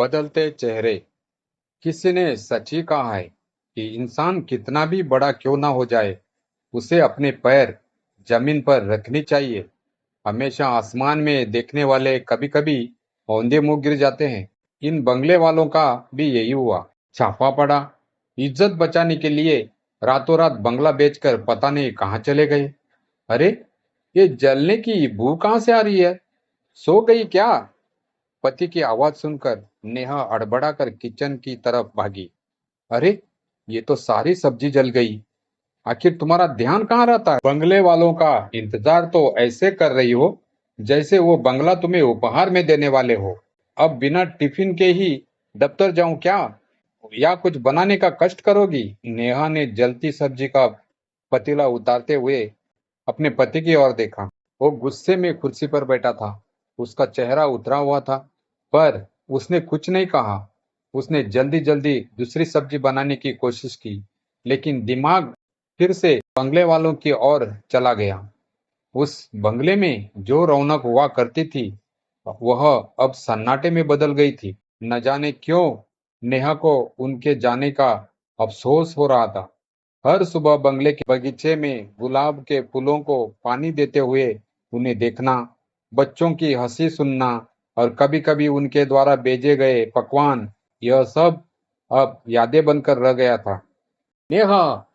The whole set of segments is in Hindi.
बदलते चेहरे। किसी ने सच ही कहा है कि इंसान कितना भी बड़ा क्यों ना हो जाए, उसे अपने पैर जमीन पर रखनी चाहिए। हमेशा आसमान में देखने वाले कभी कभी औंधे मुंह गिर जाते हैं। इन बंगले वालों का भी यही हुआ। छापा पड़ा, इज्जत बचाने के लिए रातों रात बंगला बेचकर पता नहीं कहाँ चले गए। अरे, ये जलने की बू कहाँ से आ रही है? सो गई क्या? पति की आवाज सुनकर नेहा अड़बड़ाकर किचन की तरफ भागी। अरे, ये तो सारी सब्जी जल गई। आखिर तुम्हारा ध्यान कहाँ रहता है? बंगले वालों का इंतजार तो ऐसे कर रही हो जैसे वो बंगला तुम्हें उपहार में देने वाले हो। अब बिना टिफिन के ही दफ्तर जाऊं क्या, या कुछ बनाने का कष्ट करोगी? नेहा ने जलती सब्जी का पतीला उतारते हुए अपने पति की ओर देखा। वो गुस्से में कुर्सी पर बैठा था। उसका चेहरा उतरा हुआ था, पर उसने कुछ नहीं कहा। उसने जल्दी जल्दी दूसरी सब्जी बनाने की कोशिश की, लेकिन दिमाग फिर से बंगले वालों की ओर चला गया। उस बंगले में जो रौनक हुआ करती थी, वह अब सन्नाटे में बदल गई थी। न जाने क्यों नेहा को उनके जाने का अफसोस हो रहा था। हर सुबह बंगले के बगीचे में गुलाब के फूलों को पानी देते हुए उन्हें देखना, बच्चों की हंसी सुनना और कभी-कभी उनके द्वारा भेजे गए पकवान, यह सब अब यादें बनकर रह गया था। नेहा,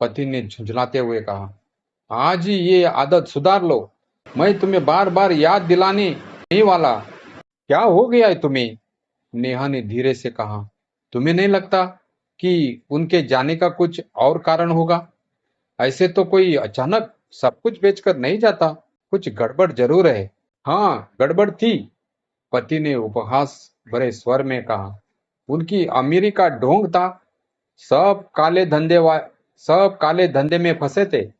पति ने झुंझलाते हुए कहा, आज ही ये आदत सुधार लो। मैं तुम्हें बार बार याद दिलाने नहीं वाला। क्या हो गया है तुम्हें? नेहा ने धीरे से कहा। तुम्हें नहीं लगता कि उनके जाने का कुछ और कारण होगा? ऐसे तो कोई अचानक सब कुछ बेचकर नहीं जाता। कुछ गड़बड़ जरूर है। हाँ, गड़बड़ थी, पति ने उपहास भरे स्वर में कहा। उनकी अमीरी का ढोंग था। सब काले धंधे वा सब काले धंधे में फंसे थे।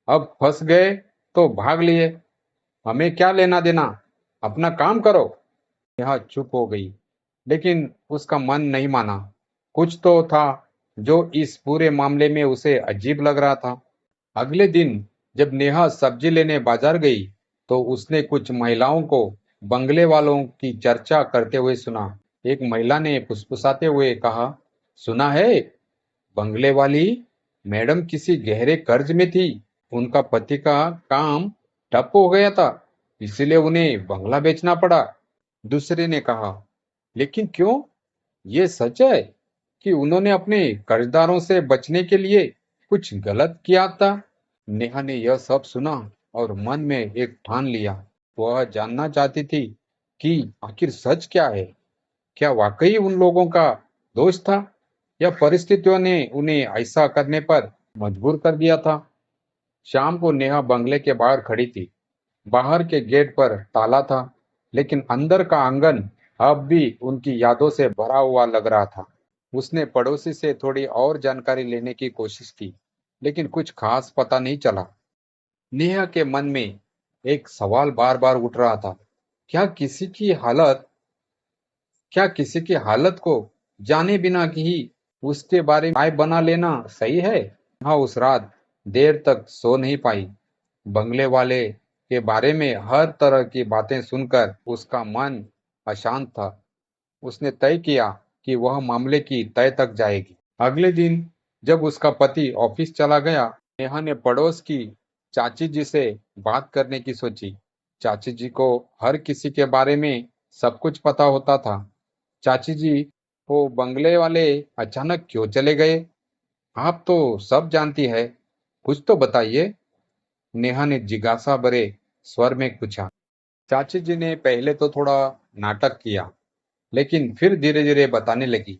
अब फंस गए तो भाग लिए। हमें क्या लेना देना? अपना काम करो। नेहा चुप हो गई, लेकिन उसका मन नहीं माना। कुछ तो था जो इस पूरे मामले में उसे अजीब लग रहा था। अगले दिन जब नेहा सब्जी लेने बाजार गई, तो उसने कुछ महिलाओं को बंगले वालों की चर्चा करते हुए सुना। एक महिला ने फुसफुसाते हुए कहा, सुना है, बंगले वाली मैडम किसी गहरे कर्ज में थी। उनका पति का काम ठप हो गया था, इसलिए उन्हें बंगला बेचना पड़ा। दूसरे ने कहा, लेकिन क्यों? ये सच है कि उन्होंने अपने कर्जदारों से बचने के लिए कुछ गलत किया था? नेहा ने यह सब सुना और मन में एक ठान लिया। वह जानना चाहती थी कि आखिर सच क्या है। क्या वाकई उन लोगों का दोष था, या परिस्थितियों ने उन्हें ऐसा करने पर मजबूर कर दिया था? शाम को नेहा बंगले के बाहर खड़ी थी। बाहर के गेट पर ताला था, लेकिन अंदर का आंगन अब भी उनकी यादों से भरा हुआ लग रहा था। उसने पड़ोसी से थोड़ी और जानकारी लेने की कोशिश की, लेकिन कुछ खास पता नहीं चला। नेहा के मन में एक सवाल बार बार उठ रहा था। क्या किसी की हालत क्या किसी की हालत को जाने बिना ही उसके बारे में राय बना लेना सही है? हाँ, उस रात देर तक सो नहीं पाई। बंगले वाले के बारे में हर तरह की बातें सुनकर उसका मन अशांत था। उसने तय किया कि वह मामले की तय तक जाएगी। अगले दिन जब उसका पति ऑफिस चला गया, नेहा ने पड़ोस की चाची जी से बात करने की सोची। चाची जी को हर किसी के बारे में सब कुछ पता होता था। चाची जी, वो बंगले वाले अचानक क्यों चले गए? आप तो सब जानती है, कुछ तो बताइए। नेहा ने जिज्ञासा भरे स्वर में पूछा। चाची जी ने पहले तो थोड़ा नाटक किया, लेकिन फिर धीरे धीरे बताने लगी।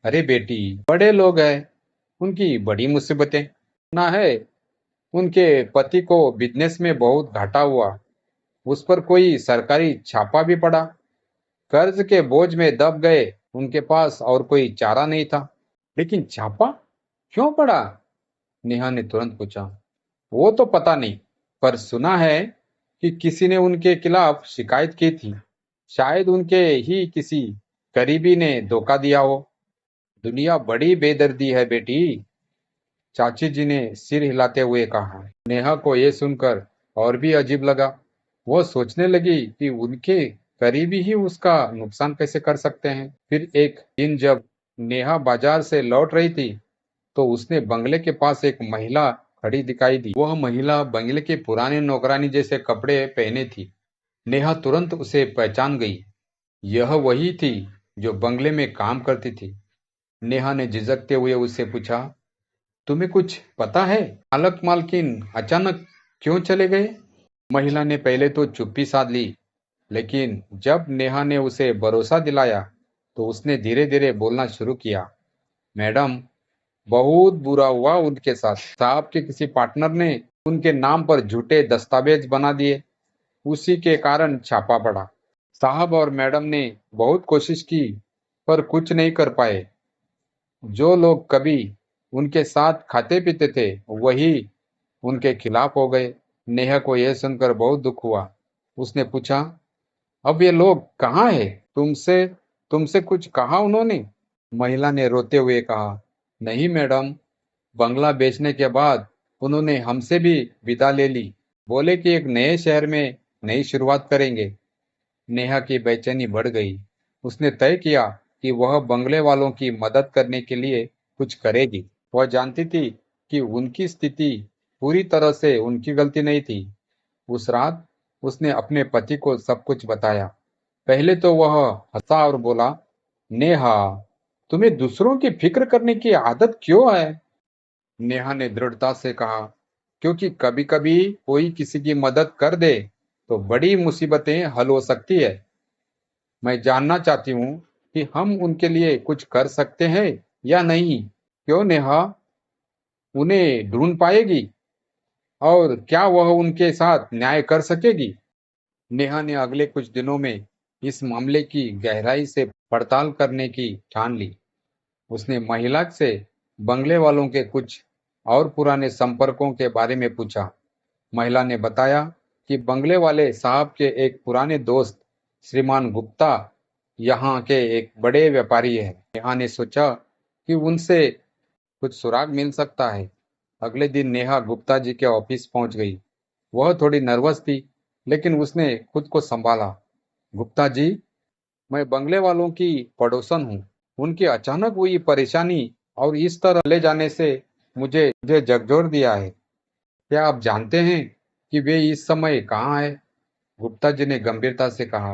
अरे बेटी, बड़े लोग हैं, उनकी बड़ी मुसीबतें। ना है, उनके पति को बिजनेस में बहुत घाटा हुआ। उस पर कोई सरकारी छापा भी पड़ा। कर्ज के बोझ में दब गए। उनके पास और कोई चारा नहीं था। लेकिन छापा क्यों पड़ा? नेहा ने तुरंत पूछा। वो तो पता नहीं, पर सुना है कि किसी ने उनके खिलाफ शिकायत की थी। शायद उनके ही किसी करीबी ने धोखा दिया हो। दुनिया बड़ी बेदर्दी है बेटी, चाची जी ने सिर हिलाते हुए कहा। नेहा को यह सुनकर और भी अजीब लगा। वो सोचने लगी कि उनके करीबी ही उसका नुकसान कैसे कर सकते हैं। फिर एक दिन जब नेहा बाजार से लौट रही थी तो उसने बंगले के पास एक महिला खड़ी दिखाई दी। वह महिला बंगले के पुराने नौकरानी जैसे कपड़े पहने थी। नेहा तुरंत उसे पहचान गई। यह वही थी जो बंगले में काम करती थी। नेहा ने झिझकते हुए उससे पूछा, तुम्हें कुछ पता है, मालक मालकिन अचानक क्यों चले गए? महिला ने पहले तो चुप्पी साध ली, लेकिन जब नेहा ने उसे भरोसा दिलाया तो उसने धीरे धीरे बोलना शुरू किया। मैडम, बहुत बुरा हुआ उनके साथ। साहब के किसी पार्टनर ने उनके नाम पर झूठे दस्तावेज बना दिए। उसी के कारण छापा पड़ा। साहब और मैडम ने बहुत कोशिश की पर कुछ नहीं कर पाए। जो लोग कभी उनके साथ खाते पीते थे वही उनके खिलाफ हो गए। नेहा को यह सुनकर बहुत दुख हुआ। उसने पूछा, अब ये लोग कहाँ है? तुमसे तुमसे कुछ कहा उन्होंने? महिला ने रोते हुए कहा, नहीं मैडम, बंगला बेचने के बाद उन्होंने हमसे भी विदा ले ली। बोले कि एक नए शहर में नई शुरुआत करेंगे। नेहा की बेचैनी बढ़ गई। उसने तय किया कि वह बंगले वालों की मदद करने के लिए कुछ करेगी। वह जानती थी कि उनकी स्थिति पूरी तरह से उनकी गलती नहीं थी। उस रात उसने अपने पति को सब कुछ बताया। पहले तो वह हंसा और बोला, नेहा, तुम्हें दूसरों की फिक्र करने की आदत क्यों है? नेहा ने दृढ़ता से कहा, क्योंकि कभी कभी कोई किसी की मदद कर दे तो बड़ी मुसीबतें हल हो सकती है। मैं जानना चाहती हूँ कि हम उनके लिए कुछ कर सकते हैं या नहीं। क्यों नेहा, उन्हें ढूंढ पाएगी और क्या वह उनके साथ न्याय कर सकेगी? नेहा ने अगले कुछ दिनों में इस मामले की गहराई से पड़ताल करने की ठान ली। उसने महिला से बंगले वालों के कुछ और पुराने संपर्कों के बारे में पूछा। महिला ने बताया कि बंगले वाले साहब के एक पुराने दोस्त श्रीमान गुप्ता यहाँ के एक बड़े व्यापारी हैं। नेहा ने सोचा कि उनसे कुछ सुराग मिल सकता है। अगले दिन नेहा गुप्ता जी के ऑफिस पहुंच गई। वह थोड़ी नर्वस थी, लेकिन उसने खुद को संभाला। गुप्ता जी, मैं बंगले वालों की पड़ोसन हूँ। उनकी अचानक हुई परेशानी और इस तरह ले जाने से मुझे झकझोर दिया है। क्या आप जानते हैं कि वे इस समय कहाँ है? गुप्ता जी ने गंभीरता से कहा,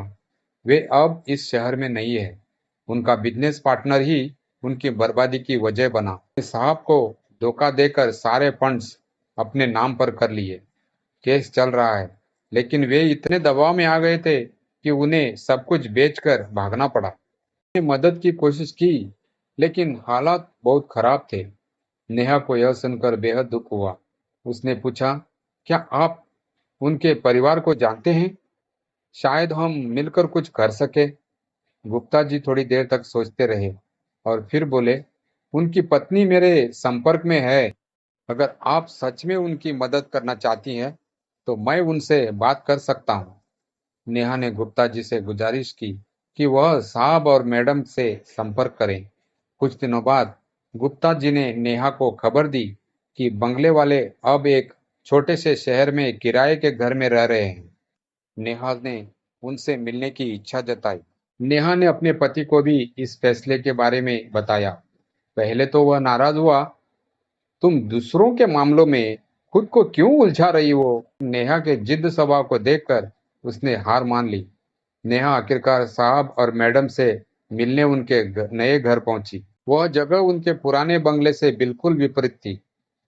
वे अब इस शहर में नहीं है। उनका बिजनेस पार्टनर ही उनकी बर्बादी की वजह बना। साहब को धोखा देकर सारे फंड्स अपने नाम पर कर लिए। केस चल रहा है, लेकिन वे इतने दबाव में आ गए थे कि उन्हें सब कुछ बेचकर भागना पड़ा। ने मदद की कोशिश की, लेकिन हालात बहुत खराब थे। नेहा को यह सुनकर बेहद दुख हुआ। उसने पूछा, क्या आप उनके परिवार को जानते हैं? शायद हम मिलकर कुछ कर सके। गुप्ता जी थोड़ी देर तक सोचते रहे और फिर बोले, उनकी पत्नी मेरे संपर्क में है। अगर आप सच में उनकी मदद करना चाहती हैं, तो मैं उनसे बात कर सकता हूँ। नेहा ने गुप्ता जी से गुजारिश की कि वह साहब और मैडम से संपर्क करें। कुछ दिनों बाद गुप्ता जी ने नेहा को खबर दी कि बंगले वाले अब एक छोटे से शहर में किराए के घर में रह रहे हैं। नेहा ने उनसे मिलने की इच्छा जताई। नेहा ने अपने पति को भी इस फैसले के बारे में बताया। पहले तो वह नाराज हुआ, तुम दूसरों के मामलों में खुद को क्यों उलझा रही हो? नेहा के जिद्द स्वभाव को देखकर उसने हार मान ली। नेहा आखिरकार साहब और मैडम से मिलने उनके नए घर पहुंची। वह जगह उनके पुराने बंगले से बिल्कुल विपरीत थी,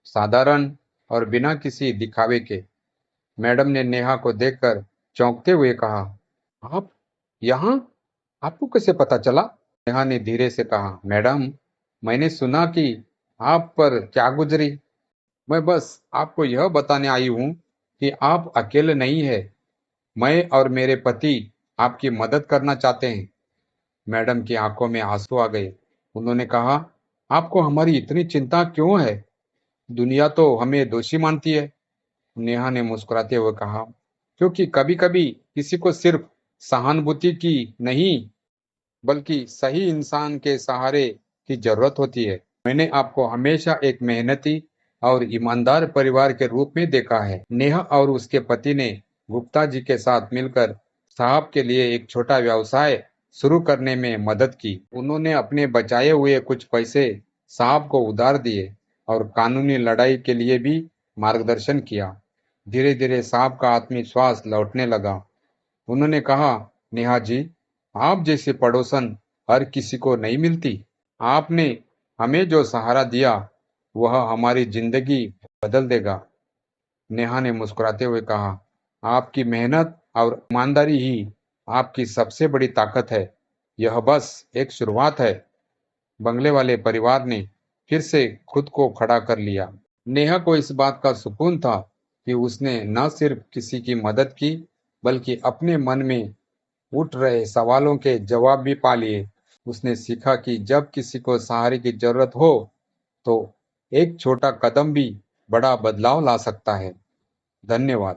साधारण और बिना किसी दिखावे के। मैडम ने नेहा को देखकर चौंकते हुए कहा, आप यहाँ? आपको कैसे पता चला? नेहा ने धीरे से कहा, मैडम, मैंने सुना कि आप पर क्या गुजरी। मैं बस आपको यह बताने आई हूँ कि आप अकेले नहीं है। मैं और मेरे पति आपकी मदद करना चाहते हैं। मैडम की आंखों में आंसू आ गए। उन्होंने कहा, आपको हमारी इतनी चिंता क्यों है? दुनिया तो हमें दोषी मानती है। नेहा ने मुस्कुराते हुए कहा, क्योंकि कभी कभी किसी को सिर्फ सहानुभूति की नहीं, बल्कि सही इंसान के सहारे की जरूरत होती है। मैंने आपको हमेशा एक मेहनती और ईमानदार परिवार के रूप में देखा है। नेहा और उसके पति ने गुप्ता जी के साथ मिलकर साहब के लिए एक छोटा व्यवसाय शुरू करने में मदद की। उन्होंने अपने बचाए हुए कुछ पैसे साहब को उधार दिए और कानूनी लड़ाई के लिए भी मार्गदर्शन किया। धीरे धीरे साहब का आत्मविश्वास लौटने लगा। उन्होंने कहा, नेहा जी, आप जैसे पड़ोसन हर किसी को नहीं मिलती। आपने हमें जो सहारा दिया वह हमारी जिंदगी बदल देगा। नेहा ने मुस्कुराते हुए कहा, आपकी मेहनत और ईमानदारी ही आपकी सबसे बड़ी ताकत है। यह बस एक शुरुआत है। बंगले वाले परिवार ने फिर से खुद को खड़ा कर लिया। नेहा को इस बात का सुकून था कि उसने न सिर्फ किसी की मदद की, बल्कि अपने मन में उठ रहे सवालों के जवाब भी पा लिए। उसने सीखा कि जब किसी को सहारे की जरूरत हो, तो एक छोटा कदम भी बड़ा बदलाव ला सकता है। धन्यवाद।